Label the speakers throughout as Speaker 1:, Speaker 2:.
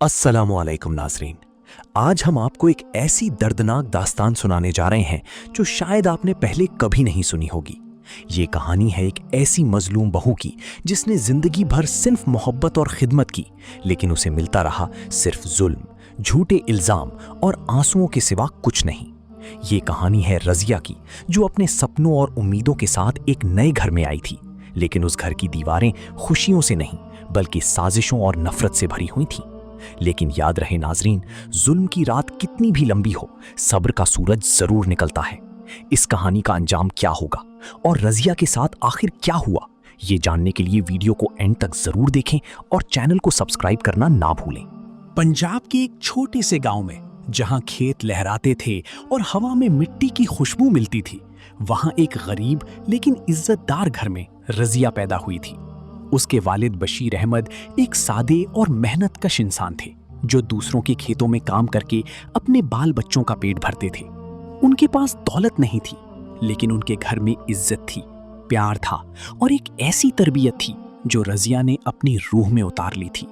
Speaker 1: अस्सलामुअलैकुम नाजरीन। आज हम आपको एक ऐसी दर्दनाक दास्तान सुनाने जा रहे हैं जो शायद आपने पहले कभी नहीं सुनी होगी। ये कहानी है एक ऐसी मजलूम बहू की जिसने जिंदगी भर सिर्फ मोहब्बत और खिदमत की, लेकिन उसे मिलता रहा सिर्फ जुल्म, झूठे इल्जाम और आंसुओं के सिवा कुछ नहीं। ये कहानी है रजिया की, जो अपने सपनों और उम्मीदों के साथ एक नए घर में आई थी, लेकिन उस घर की दीवारें खुशियों से नहीं बल्कि साजिशों और नफरत से भरी हुई थीं। लेकिन याद रहे नाजरीन, जुल्म की रात कितनी भी लंबी हो, सब्र का सूरज जरूर निकलता है। इस कहानी का अंजाम क्या होगा और रजिया के साथ आखिर क्या हुआ, ये जानने के लिए वीडियो को एंड तक जरूर देखें और चैनल को सब्सक्राइब करना ना भूलें।
Speaker 2: पंजाब के एक छोटे से गांव में, जहां खेत लहराते थे और हवा में मिट्टी की खुशबू मिलती थी, वहां एक गरीब लेकिन इज्जतदार घर में रजिया पैदा हुई थी। उसके वालिद बशीर अहमद एक सादे और मेहनतकश इंसान थे, जो दूसरों के खेतों में काम करके अपने बाल बच्चों का पेट भरते थे। उनके पास दौलत नहीं थी, लेकिन उनके घर में इज्जत थी, प्यार था और एक ऐसी तरबियत थी जो रजिया ने अपनी रूह में उतार ली थी।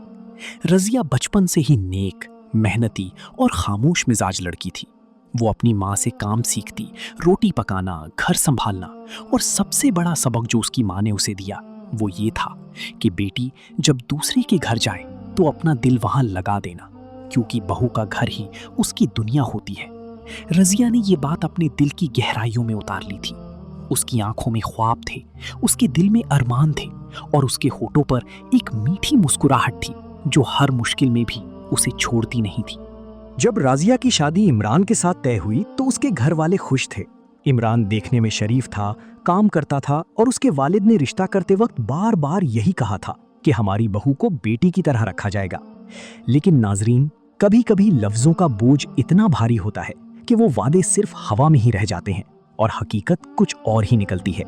Speaker 2: रजिया बचपन से ही नेक, मेहनती और खामोश मिजाज लड़की थी। वो अपनी माँ से काम सीखती, रोटी पकाना, घर संभालना, और सबसे बड़ा सबक जो उसकी माँ ने उसे दिया वो ये था कि बेटी, जब दूसरे के घर जाए तो अपना दिल वहां लगा देना, क्योंकि बहू का घर ही उसकी दुनिया होती है। रजिया ने ये बात अपने दिल की गहराइयों में उतार ली थी। उसकी आंखों में ख्वाब थे, उसके दिल में अरमान थे और उसके होठों पर एक मीठी मुस्कुराहट थी जो हर मुश्किल में भी उसे छोड़ती नहीं थी।
Speaker 3: जब राजिया की शादी इमरान के साथ तय हुई तो उसके घर वाले खुश थे। इमरान देखने में शरीफ था, काम करता था और उसके वालिद ने रिश्ता करते वक्त बार बार यही कहा था कि हमारी बहू को बेटी की तरह रखा जाएगा। लेकिन नाजरीन, कभी कभी लफ्जों का बोझ इतना भारी होता है कि वो वादे सिर्फ हवा में ही रह जाते हैं और हकीकत कुछ और ही निकलती है।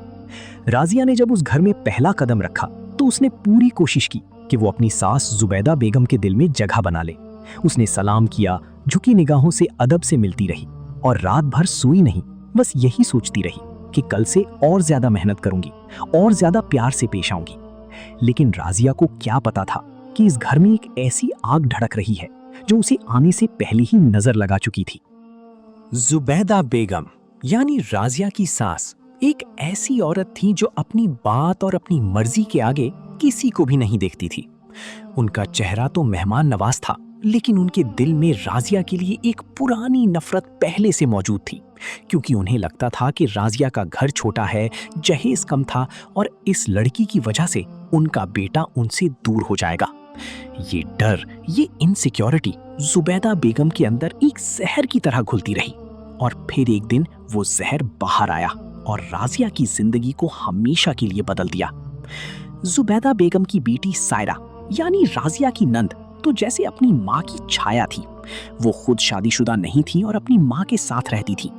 Speaker 3: राजिया ने जब उस घर में पहला कदम रखा तो उसने पूरी कोशिश की कि वो अपनी सास जुबैदा बेगम के दिल में जगह बना ले। उसने सलाम किया, झुकी निगाहों से अदब से मिलती रही और रात भर सोई नहीं, बस यही सोचती रही कि कल से और ज्यादा मेहनत करूंगी और ज्यादा प्यार से पेश आऊंगी। लेकिन राजिया को क्या पता था कि इस घर में एक ऐसी आग धड़क रही है जो उसे आने से पहले ही नजर लगा चुकी थी।
Speaker 1: जुबैदा बेगम यानी राजिया की सास एक ऐसी औरत थी जो अपनी बात और अपनी मर्जी के आगे किसी को भी नहीं देखती थी। उनका चेहरा तो मेहमान नवाज था, लेकिन उनके दिल में राजिया के लिए एक पुरानी नफरत पहले से मौजूद थी, क्योंकि उन्हें लगता था कि राजिया का घर छोटा है, जहेज कम था और इस लड़की की वजह से उनका बेटा उनसे दूर हो जाएगा। ये डर, ये इनसिक्योरिटी जुबैदा बेगम के अंदर एक जहर की तरह घुलती रही और फिर एक दिन वो जहर बाहर आया और राजिया की जिंदगी को हमेशा के लिए बदल दिया। जुबैदा बेगम की बेटी सायरा यानी राजिया की नंद तो जैसे अपनी माँ की छाया थी। वो खुद शादीशुदा नहीं थी और अपनी माँ के साथ रहती थी।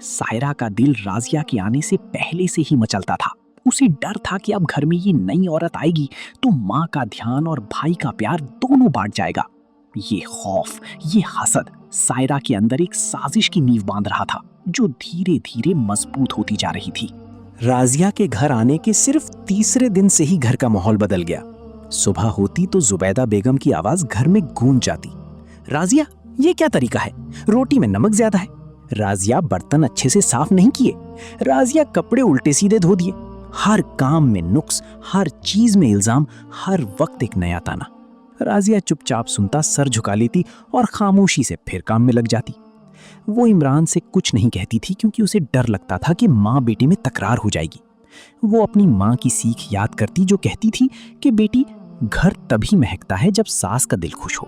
Speaker 1: सायरा का दिल राजिया के आने से पहले से ही मचलता था। उसे डर था कि अब घर में ये नई औरत आएगी तो माँ का ध्यान और भाई का प्यार दोनों बांट जाएगा। ये खौफ, ये हसद सायरा के अंदर एक साजिश की नींव बांध रहा था जो धीरे धीरे मजबूत होती जा रही थी।
Speaker 2: राजिया के घर आने के सिर्फ तीसरे दिन से ही घर का माहौल बदल गया। सुबह होती तो जुबैदा बेगम की आवाज घर में गूंज जाती, राजिया, ये क्या तरीका है? रोटी में नमक ज्यादा है। राजिया, बर्तन अच्छे से साफ नहीं किए। राजिया, कपड़े उल्टे सीधे धो दिए। हर काम में नुक्स, हर चीज में इल्जाम, हर वक्त एक नया ताना। राजिया चुपचाप सुनता, सर झुका लेती और खामोशी से फिर काम में लग जाती। वो इमरान से कुछ नहीं कहती थी क्योंकि उसे डर लगता था कि माँ बेटी में तकरार हो जाएगी। वो अपनी माँ की सीख याद करती जो कहती थी कि बेटी, घर तभी महकता है जब सास का दिल खुश हो।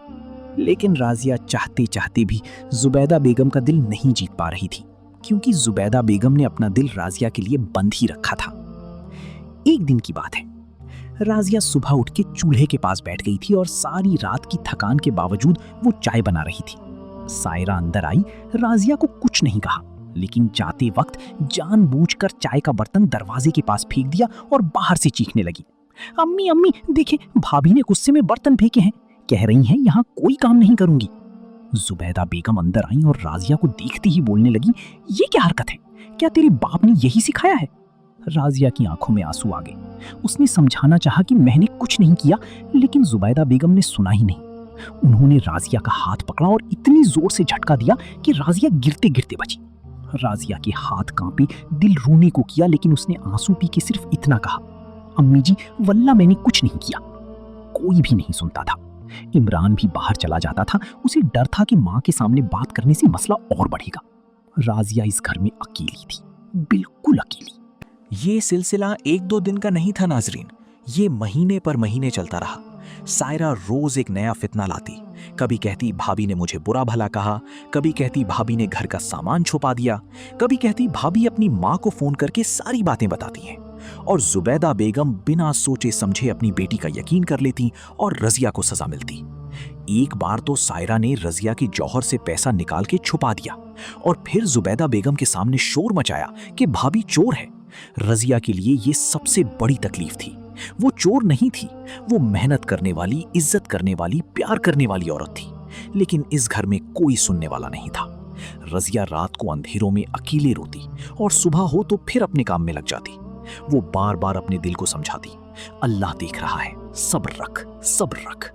Speaker 2: लेकिन राजिया चाहते चाहते भी जुबैदा बेगम का दिल नहीं जीत पा रही थी, क्योंकि जुबैदा बेगम ने अपना दिल राजिया के लिए बंद ही रखा था। एक दिन की बात है, राजिया सुबह उठ के चूल्हे के पास बैठ गई थी और सारी रात की थकान के बावजूद वो चाय बना रही थी। सायरा अंदर आई, राजिया को कुछ नहीं कहा, लेकिन जाते वक्त जानबूझकर चाय का बर्तन दरवाजे के पास फेंक दिया और बाहर से चीखने लगी, अम्मी अम्मी देखें, भाभी ने गुस्से में बर्तन फेंके हैं, कह रही हैं यहाँ कोई काम नहीं करूंगी। जुबैदा बेगम अंदर आई और राजिया को देखते ही बोलने लगी, ये क्या हरकत है? क्या तेरे बाप ने यही सिखाया है? राजिया की आंखों में आंसू आ गए। उसने समझाना चाहा कि मैंने कुछ नहीं किया, लेकिन जुबैदा बेगम ने सुना ही नहीं। उन्होंने राजिया का हाथ पकड़ा और इतनी जोर से झटका दिया कि राजिया गिरते गिरते बची। राजिया के हाथ कांपे, दिल रोने को किया, लेकिन उसने आंसू पी के सिर्फ इतना कहा, अम्मी जी वल्ला मैंने कुछ नहीं किया। कोई भी नहीं सुनता था। इमरान भी बाहर चला जाता था। उसे डर था कि माँ के सामने बात करने से मसला और बढ़ेगा। राजिया इस घर में अकेली थी, बिल्कुल अकेली।
Speaker 1: ये सिलसिला 1-2 दिन का नहीं था नाजरीन, ये महीने पर महीने चलता रहा। सायरा रोज एक नया फितना लाती। कभी कहती भाभी ने मुझे बुरा भला कहा, कभी कहती भाभी ने घर का सामान छुपा दिया, कभी कहती भाभी अपनी माँ को फोन करके सारी बातें बताती हैं। और जुबैदा बेगम बिना सोचे समझे अपनी बेटी का यकीन कर लेती और रजिया को सजा मिलती। एक बार तो सायरा ने रजिया की जौहर से पैसा निकाल के छुपा दिया और फिर जुबैदा बेगम के सामने शोर मचाया कि भाभी चोर है। रजिया के लिए ये सबसे बड़ी तकलीफ थी। वो चोर नहीं थी, वो मेहनत करने वाली, इज्जत करने वाली, प्यार करने वाली औरत थी। लेकिन इस घर में कोई सुनने वाला नहीं था। रजिया रात को अंधेरों में अकेले रोती और सुबह हो तो फिर अपने काम में लग जाती। वो बार बार अपने दिल को समझाती, अल्लाह देख रहा है, सब्र रख, सब्र रख।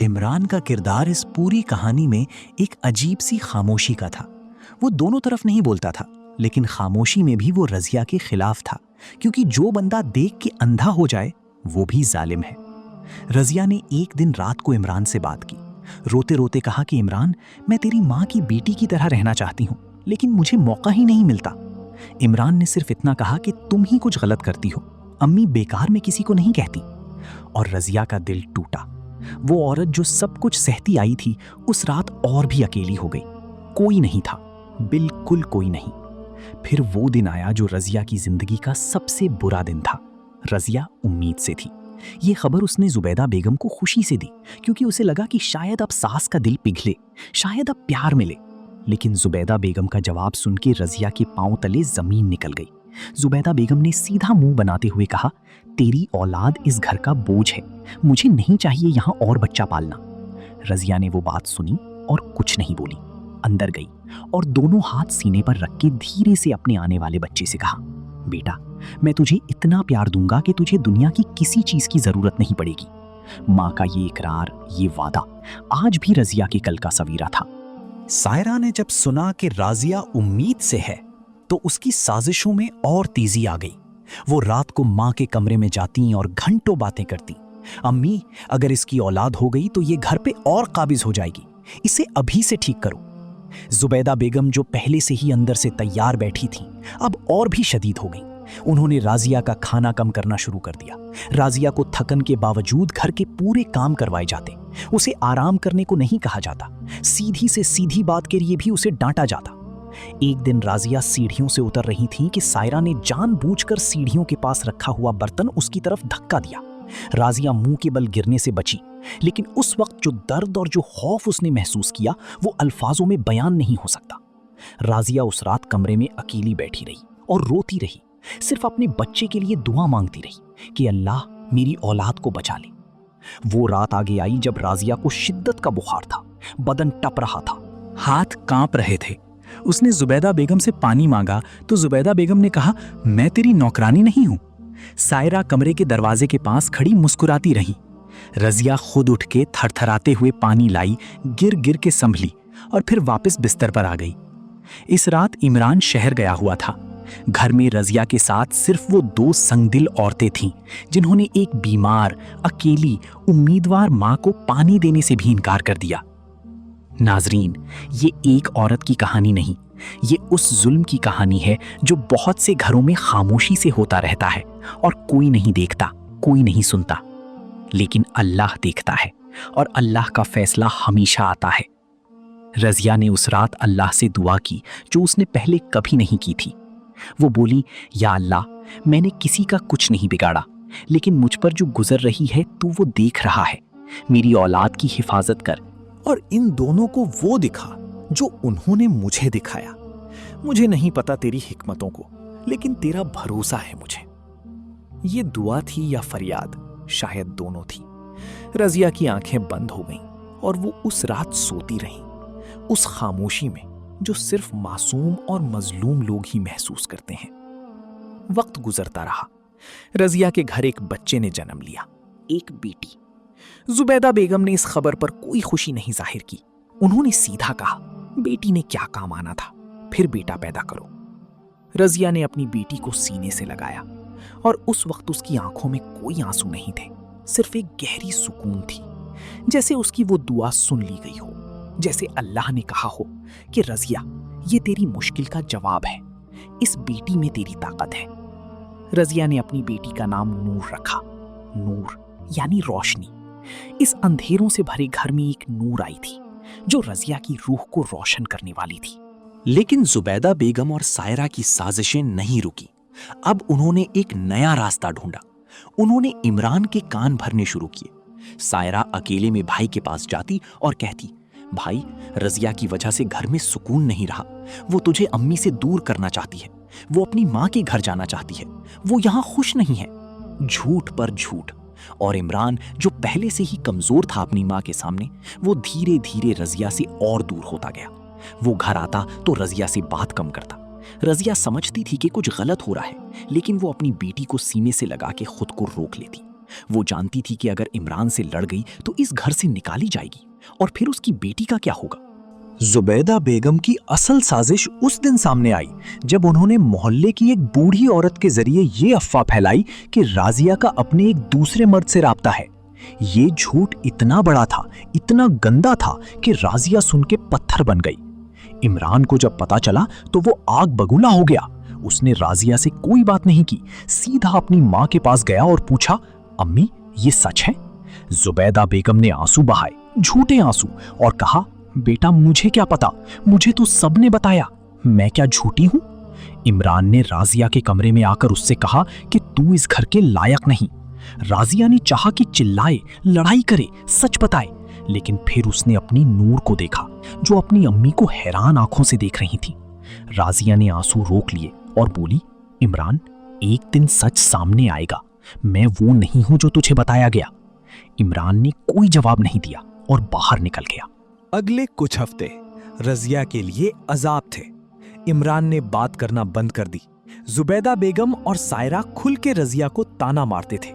Speaker 1: इमरान का किरदार इस पूरी कहानी में एक अजीब सी खामोशी का था। वो दोनों तरफ नहीं बोलता था, लेकिन खामोशी में भी वो रजिया के खिलाफ था, क्योंकि जो बंदा देख के अंधा हो जाए वो भी जालिम है। रजिया ने एक दिन रात को इमरान से बात की। रोते रोते कहा कि इमरान, मैं तेरी माँ की बेटी की तरह रहना चाहती हूँ, लेकिन मुझे मौका ही नहीं मिलता। इमरान ने सिर्फ इतना कहा कि तुम ही कुछ गलत करती हो, अम्मी बेकार में किसी को नहीं कहती। और रजिया का दिल टूटा। वो औरत जो सब कुछ सहती आई थी, उस रात और भी अकेली हो गई। कोई नहीं था, बिल्कुल कोई नहीं। फिर वो दिन आया जो रजिया की जिंदगी का सबसे बुरा दिन था। रजिया उम्मीद से थी। ये खबर उसने जुबैदा बेगम को खुशी से दी, क्योंकि उसे लगा कि शायद अब सास का दिल पिघले, शायद अब प्यार मिले। लेकिन जुबैदा बेगम का जवाब सुन के रजिया के पांव तले जमीन निकल गई। जुबैदा बेगम ने सीधा मुंह बनाते हुए कहा, तेरी औलाद इस घर का बोझ है, मुझे नहीं चाहिए यहाँ और बच्चा पालना। रजिया ने वो बात सुनी और कुछ नहीं बोली। अंदर गई और दोनों हाथ सीने पर रख के धीरे से अपने आने वाले बच्चे से कहा, बेटा मैं तुझे इतना प्यार दूंगा कि तुझे दुनिया की किसी चीज की जरूरत नहीं पड़ेगी। माँ का ये इकरार, ये वादा आज भी रजिया के कल का सवीरा था। सायरा ने जब सुना कि राजिया उम्मीद से है तो उसकी साजिशों में और तेजी आ गई। वो रात को माँ के कमरे में जाती और घंटों बातें करती। अम्मी, अगर इसकी औलाद हो गई तो ये घर पे और काबिज हो जाएगी, इसे अभी से ठीक करो। जुबैदा बेगम जो पहले से ही अंदर से तैयार बैठी थी, अब और भी शदीद हो गई। उन्होंने राजिया का खाना कम करना शुरू कर दिया। राजिया को थकन के बावजूद घर के पूरे काम करवाए जाते। उसे आराम करने को नहीं कहा जाता। सीधी से सीधी बात के लिए भी उसे डांटा जाता। एक दिन राजिया सीढ़ियों से उतर रही थी कि सायरा ने जानबूझकर सीढ़ियों के पास रखा हुआ बर्तन उसकी तरफ धक्का दिया। राजिया मुंह के बल गिरने से बची, लेकिन उस वक्त जो दर्द और जो खौफ उसने महसूस किया वो अल्फाजों में बयान नहीं हो सकता। राजिया उस रात कमरे में अकेली बैठी रही और रोती रही, सिर्फ अपने बच्चे के लिए दुआ मांगती रही कि अल्लाह मेरी औलाद को बचा ले। वो रात आगे आई जब राजिया को शिद्दत का बुखार था, बदन टप रहा था, हाथ कांप रहे थे। उसने जुबैदा बेगम से पानी मांगा तो जुबैदा बेगम ने कहा, मैं तेरी नौकरानी नहीं हूं। सायरा कमरे के दरवाजे के पास खड़ी मुस्कुराती रही। रजिया खुद उठ के थरथराते हुए पानी लाई, गिर गिर के संभली और फिर वापस बिस्तर पर आ गई। इस रात इमरान शहर गया हुआ था। घर में रजिया के साथ सिर्फ वो 2 संगदिल औरतें थीं, जिन्होंने एक बीमार, अकेली, उम्मीदवार मां को पानी देने से भी इनकार कर दिया। नाजरीन, ये एक औरत की कहानी नहीं, ये उस जुल्म की कहानी है जो बहुत से घरों में खामोशी से होता रहता है और कोई नहीं देखता, कोई नहीं सुनता। लेकिन अल्लाह देखता है और अल्लाह का फैसला हमेशा आता है। रजिया ने उस रात अल्लाह से दुआ की जो उसने पहले कभी नहीं की थी। वो बोली, या अल्लाह, मैंने किसी का कुछ नहीं बिगाड़ा, लेकिन मुझ पर जो गुजर रही है तू वो देख रहा है। मेरी औलाद की हिफाजत कर। और इन दोनों को वो दिखा जो उन्होंने मुझे दिखाया। मुझे नहीं पता तेरी हिकमतों को, लेकिन तेरा भरोसा है मुझे। ये दुआ थी या फरियाद, शायद दोनों थी। रजिया की आंखें बंद हो गईं और वो उस रात सोती रही, उस खामोशी में जो सिर्फ मासूम और मजलूम लोग ही महसूस करते हैं। वक्त गुजरता रहा। रजिया के घर एक बच्चे ने जन्म लिया, एक बेटी।
Speaker 2: जुबैदा बेगम ने इस खबर पर कोई खुशी नहीं जाहिर की। उन्होंने सीधा कहा, बेटी ने क्या काम आना था, फिर बेटा पैदा करो। रजिया ने अपनी बेटी को सीने से लगाया और उस वक्त उसकी आंखों में कोई आंसू नहीं थे, सिर्फ एक गहरी सुकून थी, जैसे उसकी वो दुआ सुन ली गई हो, जैसे अल्लाह ने कहा हो कि रजिया, ये तेरी मुश्किल का जवाब है, इस बेटी में तेरी ताकत है। रजिया ने अपनी बेटी का नाम नूर रखा। नूर यानी रोशनी। इस अंधेरों से भरे घर में एक नूर आई थी जो रजिया की रूह को रोशन करने वाली थी।
Speaker 1: लेकिन जुबैदा बेगम और सायरा की साजिशें नहीं रुकी। अब उन्होंने एक नया रास्ता ढूंढा। उन्होंने इमरान के कान भरने शुरू किए। सायरा अकेले में भाई के पास जाती और कहती, भाई, रजिया की वजह से घर में सुकून नहीं रहा। वो तुझे अम्मी से दूर करना चाहती है। वो अपनी माँ के घर जाना चाहती है। वो यहाँ खुश नहीं है। झूठ पर झूठ। और इमरान, जो पहले से ही कमजोर था अपनी माँ के सामने, वो धीरे धीरे रजिया से और दूर होता गया। वो घर आता तो रजिया से बात कम करता। रजिया समझती थी कि कुछ गलत हो रहा है, लेकिन वो अपनी बेटी को सीने से लगा के खुद को रोक लेती। वो जानती थी कि अगर इमरान से लड़ गई तो इस घर से निकाली जाएगी, और फिर उसकी बेटी का क्या होगा।
Speaker 3: जुबैदा बेगम की असल साजिश उस दिन सामने आई जब उन्होंने मोहल्ले की एक बूढ़ी औरत के जरिए ये अफवाह फैलाई कि राजिया का अपने एक दूसरे मर्द से राब्ता है। ये झूठ इतना बड़ा था, इतना गंदा था कि राजिया सुन के पत्थर बन गई। इमरान को जब पता चला तो वो आग बगुला हो गया। उसने राजिया से कोई बात नहीं की, सीधा अपनी माँ के पास गया और पूछा, अम्मी, ये सच है? जुबैदा बेगम ने आंसू बहाए, झूठे आंसू, और कहा, बेटा, मुझे क्या पता, मुझे तो सबने बताया, मैं क्या झूठी हूं? इमरान ने राजिया के कमरे में आकर उससे कहा कि तू इस घर के लायक नहीं। राजिया ने चाहा कि चिल्लाए, लड़ाई करे, सच बताए, लेकिन फिर उसने अपनी नूर को देखा जो अपनी अम्मी को हैरान आंखों से देख रही थी। राजिया ने आंसू रोक लिए और बोली, इमरान, एक दिन सच सामने आएगा। मैं वो नहीं हूं जो तुझे बताया गया। इमरान ने कोई जवाब नहीं दिया और बाहर निकल गया।
Speaker 4: अगले कुछ हफ्ते रजिया के लिए अजाब थे। इमरान ने बात करना बंद कर दी। जुबैदा बेगम और सायरा खुल के रजिया को ताना मारते थे।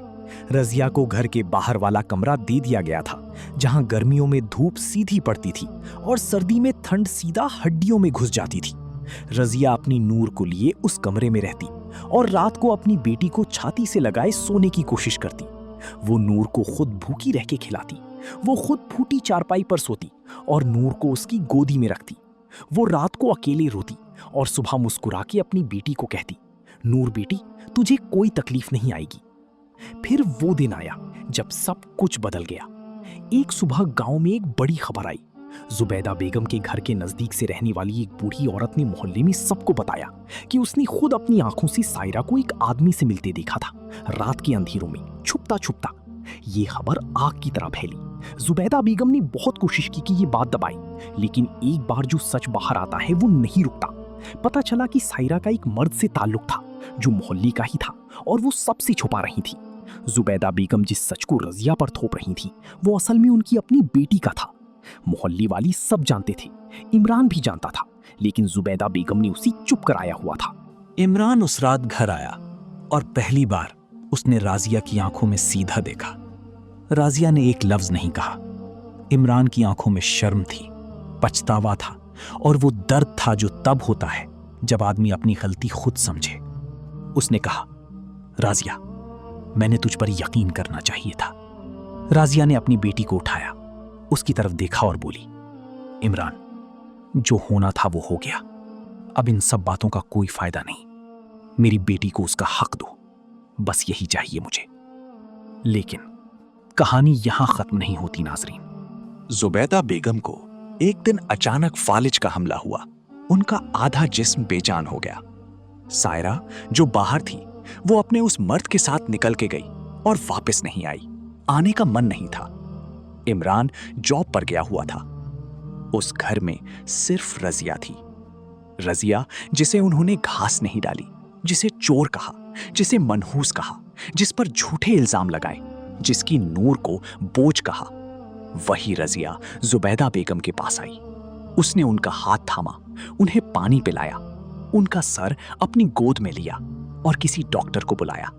Speaker 4: रजिया को घर के बाहर वाला कमरा दे दिया गया था, जहां गर्मियों में धूप सीधी पड़ती थी और सर्दी में ठंड सीधा हड्डियों में घुस जाती थी। रजिया अपनी नूर को लिए उस कमरे में रहती और रात को अपनी बेटी को छाती से लगाए सोने की कोशिश करती। वो नूर को खुद भूखी रह के खिलाती, वो खुद फूटी चारपाई पर सोती और नूर को उसकी गोदी में रखती। वो रात को अकेले रोती और सुबह मुस्कुरा के अपनी बेटी को कहती, नूर बेटी, तुझे कोई तकलीफ नहीं आएगी। फिर वो दिन आया जब सब कुछ बदल गया। एक सुबह गांव में एक बड़ी खबर आई। जुबैदा बेगम के घर के नजदीक से रहने वाली एक बूढ़ी औरत ने मोहल्ले में सबको बताया कि उसने खुद अपनी आंखों से सायरा को एक आदमी से मिलते देखा था, रात के अंधेरों में, छुपता छुपता। ये खबर आग की तरह फैली। जुबैदा बेगम ने बहुत कोशिश की कि ये बात दबाए, लेकिन एक बार जो सच बाहर आता है वो नहीं रुकता। पता चला कि सायरा का एक मर्द से ताल्लुक था जो मोहल्ले का ही था और वो सबसे छुपा रही थी। जुबैदा बेगम जिस सच को रजिया पर थोप रही थी वो असल में उनकी अपनी बेटी का था। मोहल्ले वाली सब जानते थे, इमरान भी जानता था, लेकिन जुबैदा बेगम ने उसे चुप कराया हुआ था।
Speaker 3: इमरान उस रात घर आया और पहली बार उसने राजिया की आंखों में सीधा देखा। राजिया ने एक लफ्ज नहीं कहा। इमरान की आंखों में शर्म थी, पछतावा था और वो दर्द था जो तब होता है जब आदमी अपनी गलती खुद समझे। उसने कहा, राजिया, मैंने तुझ पर यकीन करना चाहिए था। राजिया ने अपनी बेटी को उठाया, उसकी तरफ देखा और बोली, इमरान, जो होना था वो हो गया। अब इन सब बातों का कोई फायदा नहीं। मेरी बेटी को उसका हक दो, बस यही चाहिए मुझे। लेकिन कहानी यहां खत्म नहीं होती नाजरीन।
Speaker 1: जुबैदा बेगम को एक दिन अचानक फालिज का हमला हुआ। उनका आधा जिस्म बेजान हो गया। सायरा जो बाहर थी वो अपने उस मर्द के साथ निकल के गई और वापस नहीं आई। आने का मन नहीं था। इमरान जॉब पर गया हुआ था। उस घर में सिर्फ रजिया थी। रजिया जिसे उन्होंने घास नहीं डाली, जिसे चोर कहा, जिसे मनहूस कहा, जिस पर झूठे इल्जाम लगाए, जिसकी नूर को बोझ कहा, वही रजिया जुबैदा बेगम के पास आई। उसने उनका हाथ थामा, उन्हें पानी पिलाया, उनका सर अपनी गोद में लिया और किसी डॉक्टर को बुलाया।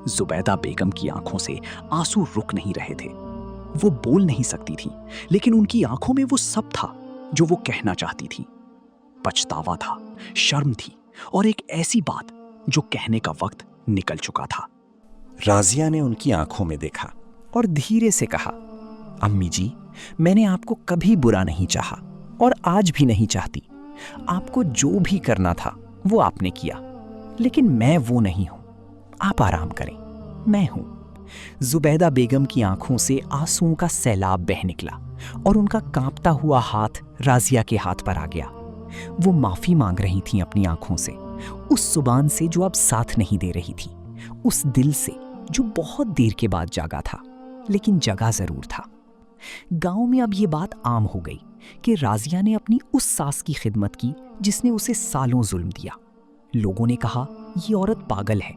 Speaker 1: जुबैदा बेगम की आंखों से आंसू रुक नहीं रहे थे।
Speaker 2: वो बोल नहीं सकती थी, लेकिन उनकी आंखों में वो सब था जो वो कहना चाहती थी। पछतावा था, शर्म थी और एक ऐसी बात जो कहने का वक्त निकल चुका था।
Speaker 5: राजिया ने उनकी आंखों में देखा
Speaker 2: और धीरे से कहा, अम्मी जी, मैंने आपको कभी बुरा नहीं चाहा और आज भी नहीं चाहती। आपको जो भी करना था वो आपने किया, लेकिन मैं वो नहीं हूं। आप आराम करें, मैं हूं। जुबैदा बेगम की आंखों से आंसुओं का सैलाब बह निकला और उनका कांपता हुआ हाथ राजिया के हाथ पर आ गया। वो माफी मांग रही थीं अपनी आंखों से, उस जुबान से जो अब साथ नहीं दे रही थी, उस दिल से जो बहुत देर के बाद जागा था, लेकिन जगा जरूर था। गांव में अब ये बात आम हो गई कि राजिया ने अपनी उस सास की खिदमत की जिसने उसे सालों जुल्म दिया। लोगों ने कहा ये औरत पागल है,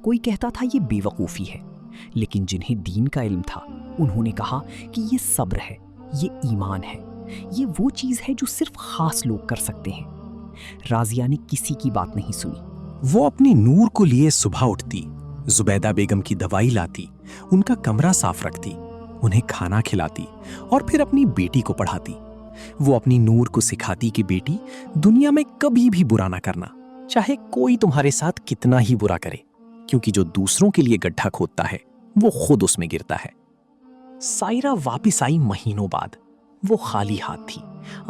Speaker 2: कोई कहता था ये बेवकूफ़ी है, लेकिन जिन्हें दीन का इल्म था उन्होंने कहा कि ये सब्र है, ये ईमान है, ये वो चीज़ है जो सिर्फ खास लोग कर सकते हैं। राजिया ने किसी की बात नहीं सुनी।
Speaker 4: वो अपनी नूर को लिए सुबह उठती, जुबैदा बेगम की दवाई लाती, उनका कमरा साफ रखती, उन्हें खाना खिलाती और फिर अपनी बेटी को पढ़ाती। वो अपनी नूर को सिखाती कि बेटी, दुनिया में कभी भी बुरा ना करना, चाहे कोई तुम्हारे साथ कितना ही बुरा करे, क्योंकि जो दूसरों के लिए गड्ढा खोदता है वो खुद उसमें गिरता है। सायरा वापस आई महीनों बाद। वो खाली हाथ थी,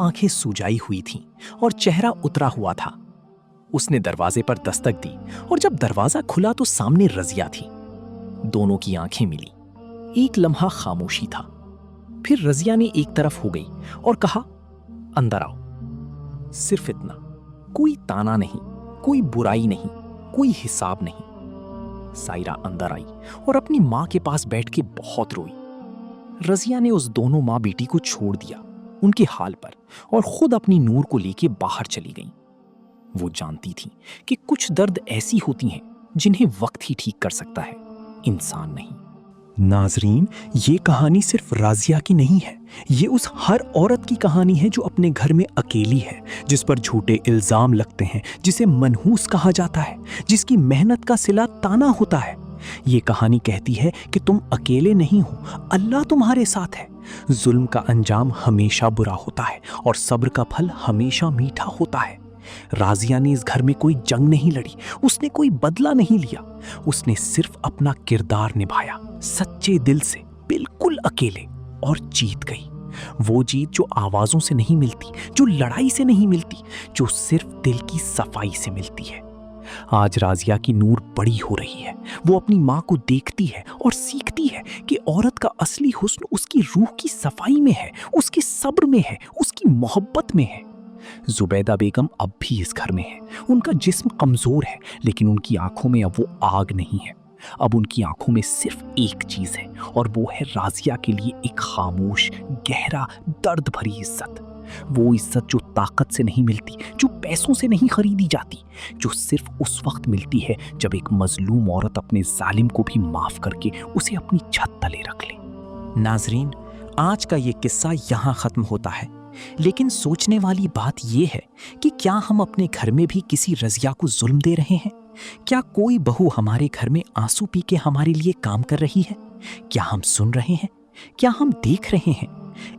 Speaker 4: आंखें सुजाई हुई थीं और चेहरा उतरा हुआ था। उसने दरवाजे पर दस्तक दी और जब दरवाजा खुला तो सामने रजिया थी। दोनों की आंखें मिली। एक लम्हा खामोशी था, फिर रजिया ने एक तरफ हो गई और कहा, अंदर आओ। सिर्फ इतना, कोई ताना नहीं, कोई बुराई नहीं, कोई हिसाब नहीं। सायरा अंदर आई और अपनी मां के पास बैठ के बहुत रोई। रजिया ने उस दोनों मां बेटी को छोड़ दिया उनके हाल पर और खुद अपनी नूर को लेके बाहर चली गईं। वो जानती थी कि कुछ दर्द ऐसी होती हैं जिन्हें वक्त ही ठीक कर सकता है, इंसान नहीं।
Speaker 3: नाजरीन, ये कहानी सिर्फ राजिया की नहीं है, ये उस हर औरत की कहानी है जो अपने घर में अकेली है, जिस पर झूठे इल्जाम लगते हैं, जिसे मनहूस कहा जाता है, जिसकी मेहनत का सिला ताना होता है। ये कहानी कहती है कि तुम अकेले नहीं हो, अल्लाह तुम्हारे साथ है। जुल्म का अंजाम हमेशा बुरा होता है और सब्र का फल हमेशा मीठा होता है। राजिया ने इस घर में कोई जंग नहीं लड़ी, उसने कोई बदला नहीं लिया, उसने सिर्फ अपना किरदार निभाया, सच्चे दिल से, बिल्कुल अकेले, और जीत गई। वो जीत जो आवाजों से नहीं मिलती, जो लड़ाई से नहीं मिलती, जो सिर्फ दिल की सफाई से मिलती है। आज राजिया की नूर बड़ी हो रही है। वो अपनी माँ को देखती है और सीखती है कि औरत का असली हुस्न उसकी रूह की सफाई में है, उसके सब्र में है, उसकी मोहब्बत में है। जुबैदा बेगम अब भी इस घर में है। उनका जिस्म कमजोर है, लेकिन उनकी आंखों में अब वो आग नहीं है। अब उनकी आंखों में सिर्फ एक चीज है और वो है राजिया के लिए एक खामोश, गहरा, दर्द भरी इज्जत। वो इज्जत जो ताकत से नहीं मिलती, जो पैसों से नहीं खरीदी जाती, जो सिर्फ उस वक्त मिलती है जब एक मजलूम औरत अपने जालिम को भी माफ करके उसे अपनी छत तले रख ले।
Speaker 2: नाजरीन, आज का ये किस्सा यहाँ खत्म होता है, लेकिन सोचने वाली बात यह है कि क्या हम अपने घर में भी किसी रजिया को जुल्म दे रहे हैं? क्या कोई बहू हमारे घर में आंसू पी के हमारे लिए काम कर रही है? क्या हम सुन रहे हैं? क्या हम देख रहे हैं?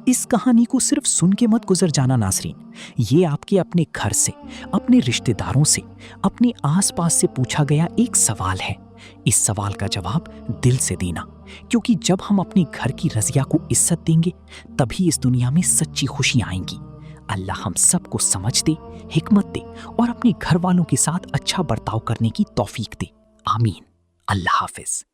Speaker 2: इस कहानी को सिर्फ सुन के मत गुजर जाना नाजरीन। ये आपके अपने घर से, अपने रिश्तेदारों से, अपने आसपास से पूछा गया एक सवाल है। इस सवाल का जवाब दिल से देना, क्योंकि जब हम अपने घर की रजिया को इज्जत देंगे तभी इस दुनिया में सच्ची खुशियां आएंगी। अल्लाह हम सबको समझ दे, हिकमत दे और अपने घर वालों के साथ अच्छा बर्ताव करने की तौफीक दे। आमीन। अल्लाह हाफिज।